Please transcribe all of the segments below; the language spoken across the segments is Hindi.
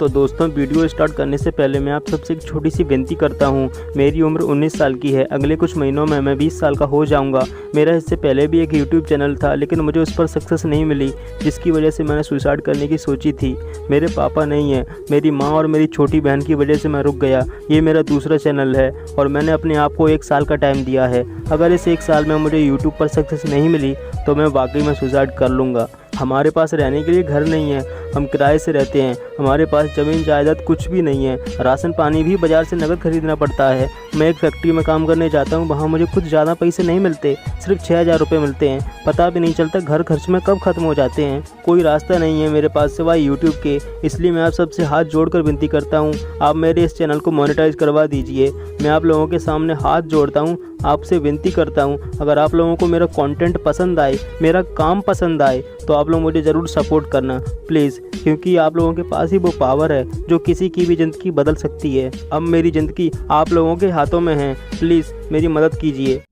तो दोस्तों, वीडियो स्टार्ट करने से पहले मैं आप सबसे एक छोटी सी विनती करता हूँ। मेरी उम्र 19 साल की है। अगले कुछ महीनों में मैं 20 साल का हो जाऊँगा। मेरा इससे पहले भी एक यूट्यूब चैनल था, लेकिन मुझे उस पर सक्सेस नहीं मिली, जिसकी वजह से मैंने सुसाइड करने की सोची थी। मेरे पापा नहीं हैं, मेरी माँ और मेरी छोटी बहन की वजह से मैं रुक गया। ये मेरा दूसरा चैनल है और मैंने अपने आप को 1 साल का टाइम दिया है। अगर इस 1 साल में मुझे यूट्यूब पर सक्सेस नहीं मिली तो मैं वाकई में सुसाइड कर लूँगा। हमारे पास रहने के लिए घर नहीं है, हम किराए से रहते हैं। हमारे पास ज़मीन जायदाद कुछ भी नहीं है। राशन पानी भी बाज़ार से नकद खरीदना पड़ता है। मैं एक फैक्ट्री में काम करने जाता हूँ, वहाँ मुझे कुछ ज़्यादा पैसे नहीं मिलते, सिर्फ 6,000 रुपये मिलते हैं। पता भी नहीं चलता घर खर्च में कब ख़त्म हो जाते हैं। कोई रास्ता नहीं है मेरे पास सिवाय यूट्यूब के। इसलिए मैं आप सबसे हाथ जोड़कर विनती करता हूँ, आप मेरे इस चैनल को मोनेटाइज करवा दीजिए। मैं आप लोगों के सामने हाथ जोड़ता हूँ, आपसे विनती करता हूँ, अगर आप लोगों को मेरा कंटेंट पसंद आए, मेरा काम पसंद आए, तो आप लोग मुझे ज़रूर सपोर्ट करना प्लीज़, क्योंकि आप लोगों के पास ही वो पावर है जो किसी की भी ज़िंदगी बदल सकती है। अब मेरी ज़िंदगी आप लोगों के हाथों में है, प्लीज़ मेरी मदद कीजिए।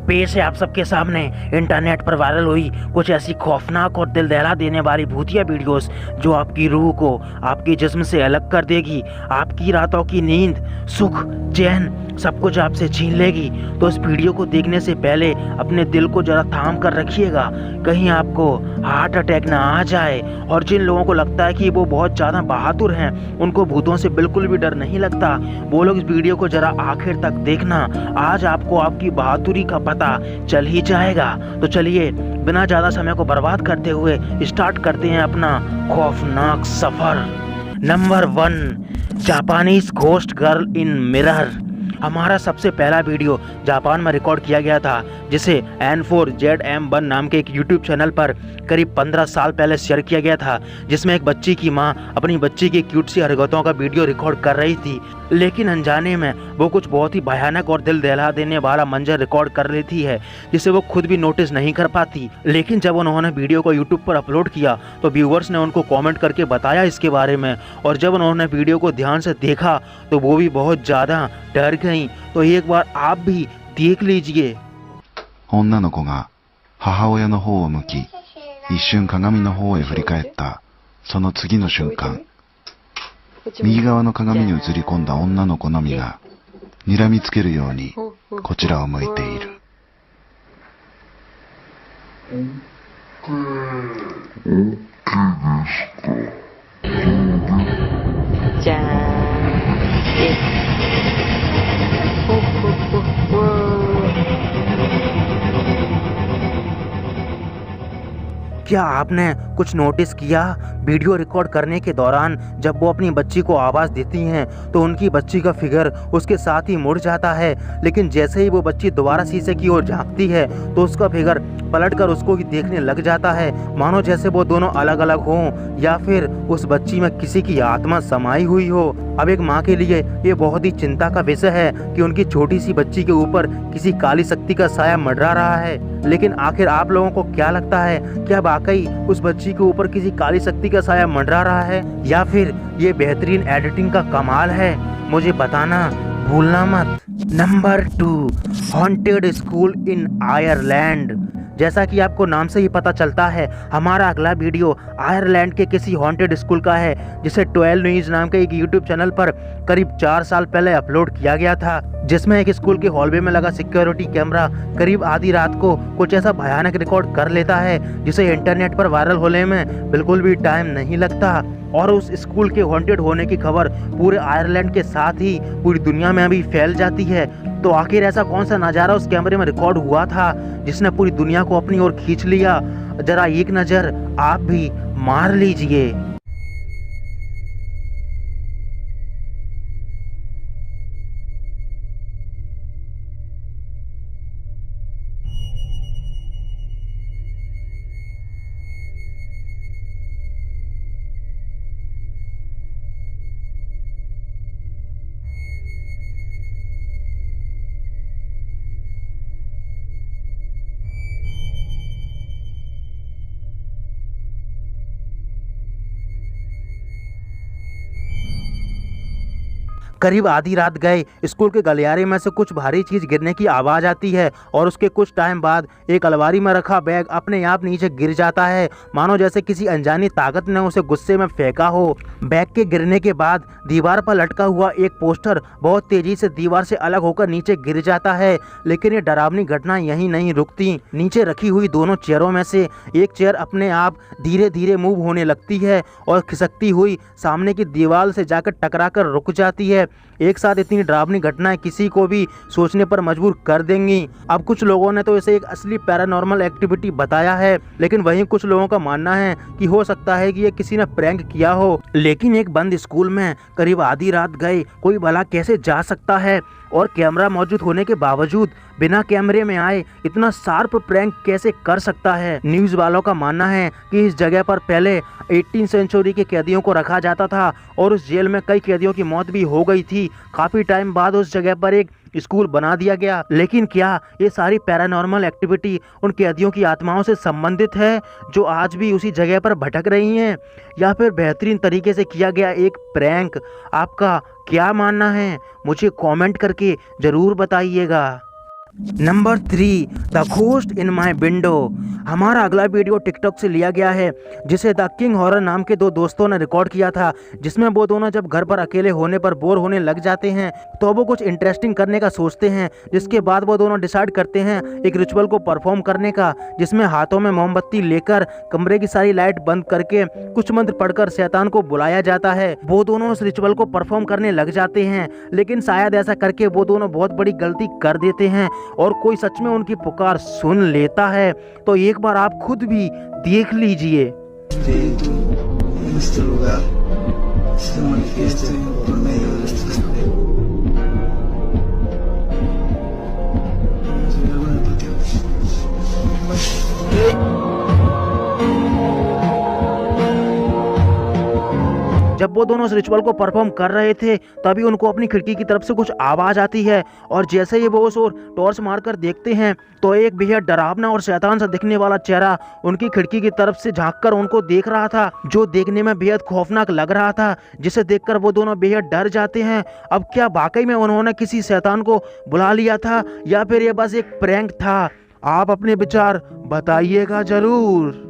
पेश है आप सबके सामने इंटरनेट पर वायरल हुई कुछ ऐसी खौफनाक और दिल दहला देने वाली भूतिया वीडियोस जो आपकी रूह को आपके जिस्म से अलग कर देगी। आपकी रातों की नींद, सुख, चैन सब कुछ आपसे छीन लेगी। तो इस वीडियो को देखने से पहले अपने दिल को जरा थाम कर रखिएगा, कहीं आपको हार्ट अटैक ना आ जाए। और जिन लोगों को लगता है कि वो बहुत ज़्यादा बहादुर हैं, उनको भूतों से बिल्कुल भी डर नहीं लगता, वो लोग इस वीडियो को जरा आखिर तक देखना। आज आपको आपकी बहादुरी का पता चल ही जाएगा। तो चलिए बिना ज़्यादा समय को बर्बाद करते हुए स्टार्ट करते हैं अपना खौफनाक सफ़र। Number 1, Japanese ghost girl in mirror. हमारा सबसे पहला वीडियो जापान में रिकॉर्ड किया गया था, जिसे N4ZM1 नाम के एक यूट्यूब चैनल पर करीब 15 साल पहले शेयर किया गया था, जिसमें एक बच्ची की मां अपनी बच्ची की क्यूट सी हरकतों का वीडियो रिकॉर्ड कर रही थी, लेकिन अनजाने में वो कुछ बहुत ही भयानक और दिल दहला देने वाला मंजर रिकॉर्ड कर लेती है, जिसे वो खुद भी नोटिस नहीं कर पाती। लेकिन जब उन्होंने वीडियो को यूट्यूब पर अपलोड किया तो व्यूवर्स ने उनको कॉमेंट करके बताया इसके बारे में, और जब उन्होंने वीडियो को ध्यान से देखा तो वो भी बहुत ज़्यादा डर गई। तो एक बार आप भी देख लीजिए। 女の子が母親の方を向き、一瞬鏡の方へ振り返った。その次の瞬間、右側の鏡に映り込んだ女の子のみが睨みつけるようにこちらを向いている。じゃーん。क्या आपने कुछ नोटिस किया? वीडियो रिकॉर्ड करने के दौरान जब वो अपनी बच्ची को आवाज़ देती हैं तो उनकी बच्ची का फिगर उसके साथ ही मुड़ जाता है, लेकिन जैसे ही वो बच्ची दोबारा शीशे की ओर झांकती है तो उसका फिगर पलटकर उसको ही देखने लग जाता है, मानो जैसे वो दोनों अलग अलग हों या फिर उस बच्ची में किसी की आत्मा समाई हुई हो। अब एक माँ के लिए ये बहुत ही चिंता का विषय है कि उनकी छोटी सी बच्ची के ऊपर किसी काली शक्ति का साया मंडरा रहा है। लेकिन आखिर आप लोगों को क्या लगता है, क्या वाकई उस बच्ची के ऊपर किसी काली शक्ति का साया मंडरा रहा है, या फिर ये बेहतरीन एडिटिंग का कमाल है? मुझे बताना भूलना मत। नंबर 2, हॉन्टेड स्कूल इन आयरलैंड। जैसा कि आपको नाम से ही पता चलता है, हमारा अगला वीडियो आयरलैंड के किसी हॉन्टेड स्कूल का है, जिसे 12 न्यूज़ नाम के एक यूट्यूब चैनल पर करीब 4 साल पहले अपलोड किया गया था, जिसमें एक स्कूल के हॉलवे में लगा सिक्योरिटी कैमरा करीब आधी रात को कुछ ऐसा भयानक रिकॉर्ड कर लेता है जिसे इंटरनेट पर वायरल होने में बिल्कुल भी टाइम नहीं लगता, और उस स्कूल के हॉन्टेड होने की खबर पूरे आयरलैंड के साथ ही पूरी दुनिया में अभी फैल जाती है। तो आखिर ऐसा कौन सा नज़ारा उस कैमरे में रिकॉर्ड हुआ था जिसने पूरी दुनिया को अपनी ओर खींच लिया? जरा एक नज़र आप भी मार लीजिए। करीब आधी रात गए स्कूल के गलियारे में से कुछ भारी चीज गिरने की आवाज आती है और उसके कुछ टाइम बाद एक अलमारी में रखा बैग अपने आप नीचे गिर जाता है, मानो जैसे किसी अनजानी ताकत ने उसे गुस्से में फेंका हो। बैग के गिरने के बाद दीवार पर लटका हुआ एक पोस्टर बहुत तेजी से दीवार से अलग होकर नीचे गिर जाता है। लेकिन ये डरावनी घटना यहीं नहीं रुकती। नीचे रखी हुई दोनों चेयरों में से एक चेयर अपने आप धीरे धीरे मूव होने लगती है और खिसकती हुई सामने की दीवार से जाकर टकराकर रुक जाती है। एक साथ इतनी डरावनी घटनाएं किसी को भी सोचने पर मजबूर कर देंगी। अब कुछ लोगों ने तो इसे एक असली पैरानॉर्मल एक्टिविटी बताया है, लेकिन वहीं कुछ लोगों का मानना है कि हो सकता है कि ये किसी ने प्रैंक किया हो। लेकिन एक बंद स्कूल में करीब आधी रात गए कोई भला कैसे जा सकता है और कैमरा मौजूद होने के बावजूद बिना कैमरे में आए इतना शार्प प्रैंक कैसे कर सकता है। न्यूज़ वालों का मानना है कि इस जगह पर पहले 18वीं सेंचुरी के कैदियों को रखा जाता था और उस जेल में कई कैदियों की मौत भी हो गई थी। काफी टाइम बाद उस जगह पर एक स्कूल बना दिया गया। लेकिन क्या ये सारी पैरानॉर्मल एक्टिविटी उन कैदियों की आत्माओं से संबंधित है जो आज भी उसी जगह पर भटक रही हैं, या फिर बेहतरीन तरीके से किया गया एक प्रैंक? आपका क्या मानना है मुझे कमेंट करके जरूर बताइएगा। Number 3, the ghost in my window. हमारा अगला वीडियो टिकटॉक से लिया गया है जिसे द किंग हॉरर नाम के 2 दोस्तों ने रिकॉर्ड किया था, जिसमें वो दोनों जब घर पर अकेले होने पर बोर होने लग जाते हैं तो वो कुछ इंटरेस्टिंग करने का सोचते हैं, जिसके बाद वो दोनों डिसाइड करते हैं एक रिचुअल को परफॉर्म करने का, जिसमें हाथों में मोमबत्ती लेकर कमरे की सारी लाइट बंद करके कुछ मंत्र पढ़कर शैतान को बुलाया जाता है। वो दोनों उस रिचुअल को परफॉर्म करने लग जाते हैं, लेकिन शायद ऐसा करके वो दोनों बहुत बड़ी गलती कर देते हैं और कोई सच में उनकी पुकार सुन लेता है। तो एक बार आप खुद भी देख लीजिए। Espíritu en este lugar se manifieste por medio de este espejo. ¿Hay algo en el patio? जब वो दोनों उस रिचुअल को परफॉर्म कर रहे थे तभी उनको अपनी खिड़की की तरफ से कुछ आवाज आती है और जैसे ही वो उस ओर टॉर्च मारकर देखते हैं तो एक बेहद डरावना और शैतान सा दिखने वाला चेहरा उनकी खिड़की की तरफ से झांककर उनको देख रहा था, जो देखने में बेहद खौफनाक लग रहा था, जिसे देखकर वो दोनों बेहद डर जाते हैं। अब क्या वाकई में उन्होंने किसी शैतान को बुला लिया था या फिर ये बस एक प्रैंक था? आप अपने विचार बताइएगा जरूर।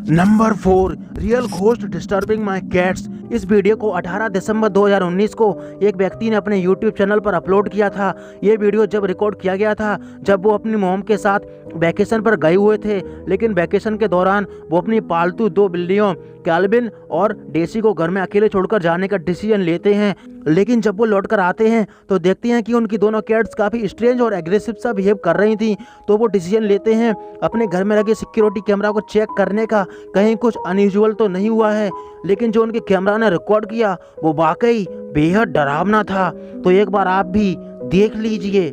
नंबर 4, रियल घोस्ट डिस्टर्बिंग माई कैट्स। इस वीडियो को 18 दिसंबर 2019 को एक व्यक्ति ने अपने YouTube चैनल पर अपलोड किया था। ये वीडियो जब रिकॉर्ड किया गया था जब वो अपनी मॉम के साथ वैकेशन पर गए हुए थे, लेकिन वैकेशन के दौरान वो अपनी पालतू 2 बिल्लियों कैल्विन और डेसी को घर में अकेले छोड़कर जाने का डिसीजन लेते हैं। लेकिन जब वो लौट कर आते हैं तो देखते हैं कि उनकी दोनों कैट्स काफ़ी स्ट्रेंज और एग्रेसिव सा बिहेव कर रही थी। तो वो डिसीजन लेते हैं अपने घर में लगे सिक्योरिटी कैमरा को चेक करने का, कहीं कुछ अनयूजुअल तो नहीं हुआ है। लेकिन जो उनके कैमरा ने रिकॉर्ड किया वो वाकई बेहद डरावना था। तो एक बार आप भी देख लीजिए।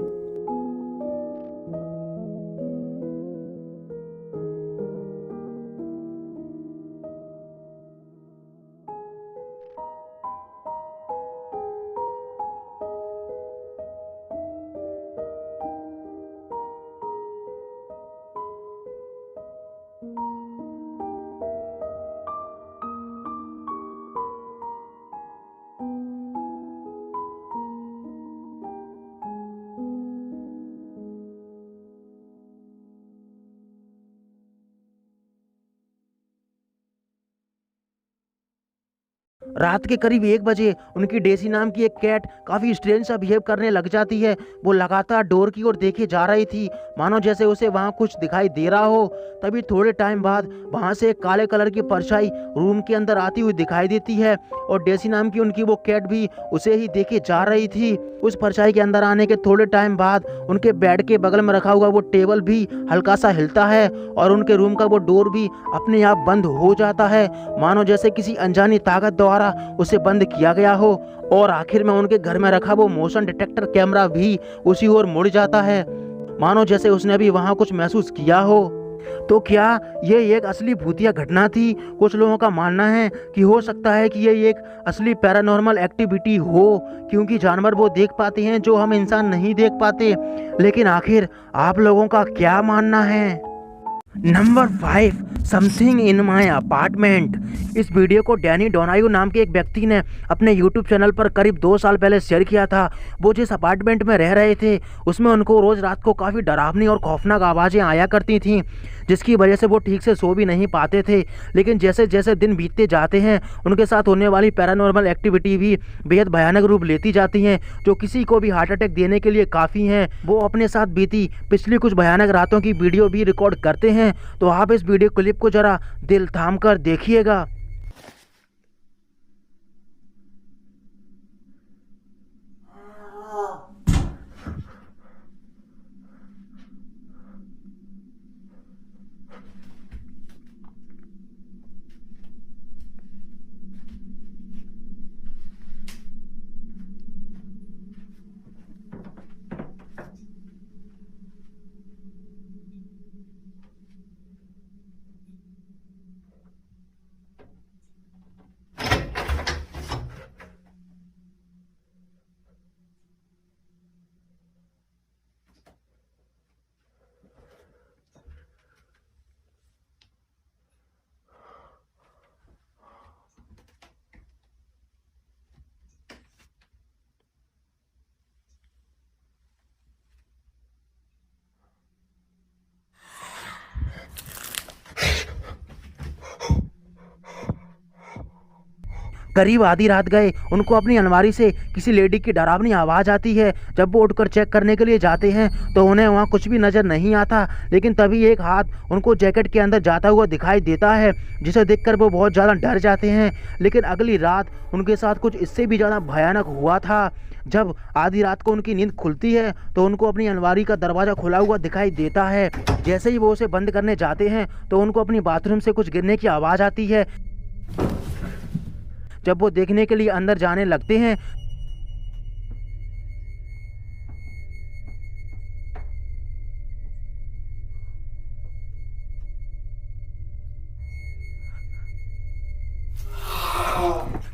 रात के करीब 1 बजे उनकी डेसी नाम की एक कैट काफ़ी स्ट्रेंज सा बिहेव करने लग जाती है। वो लगातार डोर की ओर देखे जा रही थी, मानो जैसे उसे वहाँ कुछ दिखाई दे रहा हो। तभी थोड़े टाइम बाद वहाँ से एक काले कलर की परछाई रूम के अंदर आती हुई दिखाई देती है और डेसी नाम की उनकी वो कैट भी उसे ही देखे जा रही थी। उस परछाई के अंदर आने के थोड़े टाइम बाद उनके बेड के बगल में रखा हुआ वो टेबल भी हल्का सा हिलता है और उनके रूम का वो डोर भी अपने आप बंद हो जाता है, मानो जैसे किसी अनजानी ताकत द्वारा उसे बंद किया गया हो। और आखिर में उनके घर में रखा वो मोशन डिटेक्टर कैमरा भी उसी ओर मुड़ जाता है, मानो जैसे उसने भी वहां कुछ महसूस किया हो। तो क्या ये एक असली भूतिया घटना थी? कुछ लोगों का मानना है कि हो सकता है कि ये एक असली पैरानॉर्मल एक्टिविटी हो, क्योंकि जानवर वो देख पाते हैं जो हम इंसान नहीं देख पाते। लेकिन आखिर आप लोगों का क्या मानना है? Number 5, something in my apartment. इस वीडियो को डैनी डोनाह्यू नाम के एक व्यक्ति ने अपने यूट्यूब चैनल पर करीब 2 साल पहले शेयर किया था। वो जिस अपार्टमेंट में रह रहे थे उसमें उनको रोज़ रात को काफ़ी डरावनी और खौफनाक आवाज़ें आया करती थीं, जिसकी वजह से वो ठीक से सो भी नहीं पाते थे। लेकिन जैसे जैसे दिन बीतते जाते हैं उनके साथ होने वाली पैरानॉर्मल एक्टिविटी भी बेहद भयानक रूप लेती जाती हैं, जो किसी को भी हार्ट अटैक देने के लिए काफ़ी हैं। वो अपने साथ बीती पिछली कुछ भयानक रातों की वीडियो भी रिकॉर्ड करते हैं, तो आप इस वीडियो क्लिप को ज़रा दिल थाम कर देखिएगा। करीब आधी रात गए उनको अपनी अलमारी से किसी लेडी की डरावनी आवाज़ आती है। जब वो उठकर चेक करने के लिए जाते हैं तो उन्हें वहाँ कुछ भी नज़र नहीं आता, लेकिन तभी एक हाथ उनको जैकेट के अंदर जाता हुआ दिखाई देता है, जिसे देखकर वो बहुत ज़्यादा डर जाते हैं। लेकिन अगली रात उनके साथ कुछ इससे भी ज़्यादा भयानक हुआ था। जब आधी रात को उनकी नींद खुलती है तो उनको अपनी अलमारी का दरवाज़ा खुला हुआ दिखाई देता है। जैसे ही वो उसे बंद करने जाते हैं तो उनको अपनी बाथरूम से कुछ गिरने की आवाज़ आती है। जब वो देखने के लिए अंदर जाने लगते हैं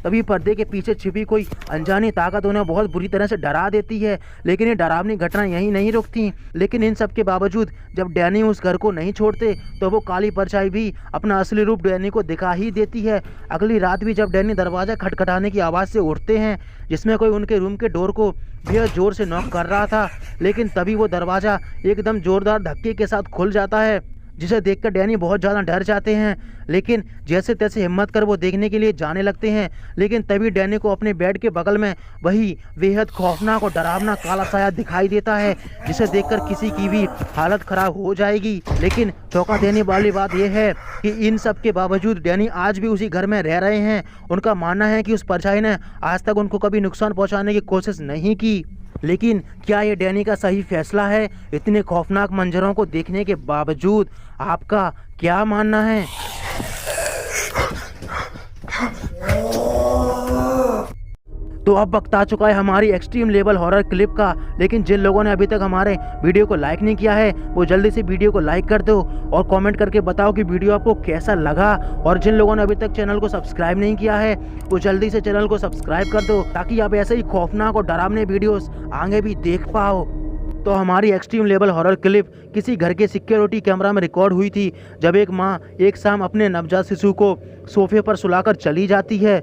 तभी पर्दे के पीछे छिपी कोई अनजानी ताकत उन्हें बहुत बुरी तरह से डरा देती है। लेकिन ये डरावनी घटना यहीं नहीं रुकती। लेकिन इन सब के बावजूद जब डैनी उस घर को नहीं छोड़ते तो वो काली परछाई भी अपना असली रूप डैनी को दिखा ही देती है। अगली रात भी जब डैनी दरवाज़ा खटखटाने की आवाज़ से उठते हैं जिसमें कोई उनके रूम के डोर को बेहद जोर से नॉक कर रहा था, लेकिन तभी वो दरवाज़ा एकदम जोरदार धक्के के साथ खुल जाता है, जिसे देखकर डैनी बहुत ज़्यादा डर जाते हैं। लेकिन जैसे तैसे हिम्मत कर वो देखने के लिए जाने लगते हैं, लेकिन तभी डैनी को अपने बेड के बगल में वही बेहद खौफनाक और डरावना काला साया दिखाई देता है, जिसे देखकर किसी की भी हालत ख़राब हो जाएगी। लेकिन चौंका देने वाली बात यह है कि इन सब के बावजूद डैनी आज भी उसी घर में रह रहे हैं। उनका मानना है कि उस परछाई ने आज तक उनको कभी नुकसान पहुँचाने की कोशिश नहीं की। लेकिन क्या ये डैनी का सही फैसला है? इतने खौफनाक मंजरों को देखने के बावजूद आपका क्या मानना है? तो अब वक्त आ चुका है हमारी एक्सट्रीम लेवल हॉरर क्लिप का। लेकिन जिन लोगों ने अभी तक हमारे वीडियो को लाइक नहीं किया है वो जल्दी से वीडियो को लाइक कर दो और कमेंट करके बताओ कि वीडियो आपको कैसा लगा। और जिन लोगों ने अभी तक चैनल को सब्सक्राइब नहीं किया है वो जल्दी से चैनल को सब्सक्राइब कर दो, ताकि आप ऐसे ही खौफनाक और डरावने वीडियोस आगे भी देख पाओ। तो हमारी एक्सट्रीम लेवल हॉरर क्लिप किसी घर के सिक्योरिटी कैमरा में रिकॉर्ड हुई थी, जब एक माँ एक शाम अपने नवजात शिशु को सोफे पर सुलाकर चली जाती है।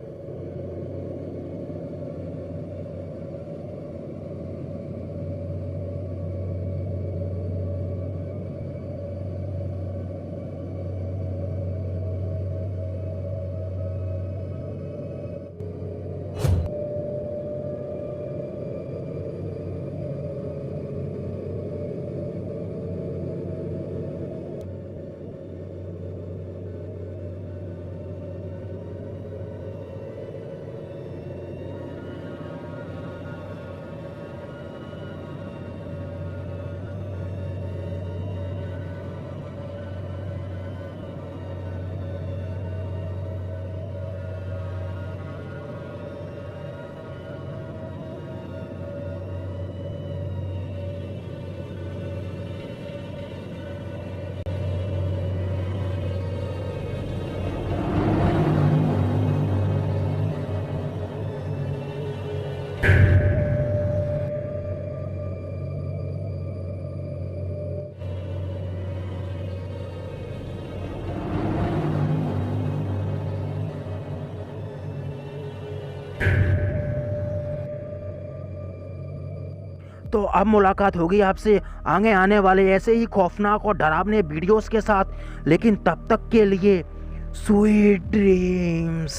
तो अब मुलाकात होगी आपसे आगे आने वाले ऐसे ही खौफनाक और डरावने वीडियोस के साथ, लेकिन तब तक के लिए स्वीट ड्रीम्स।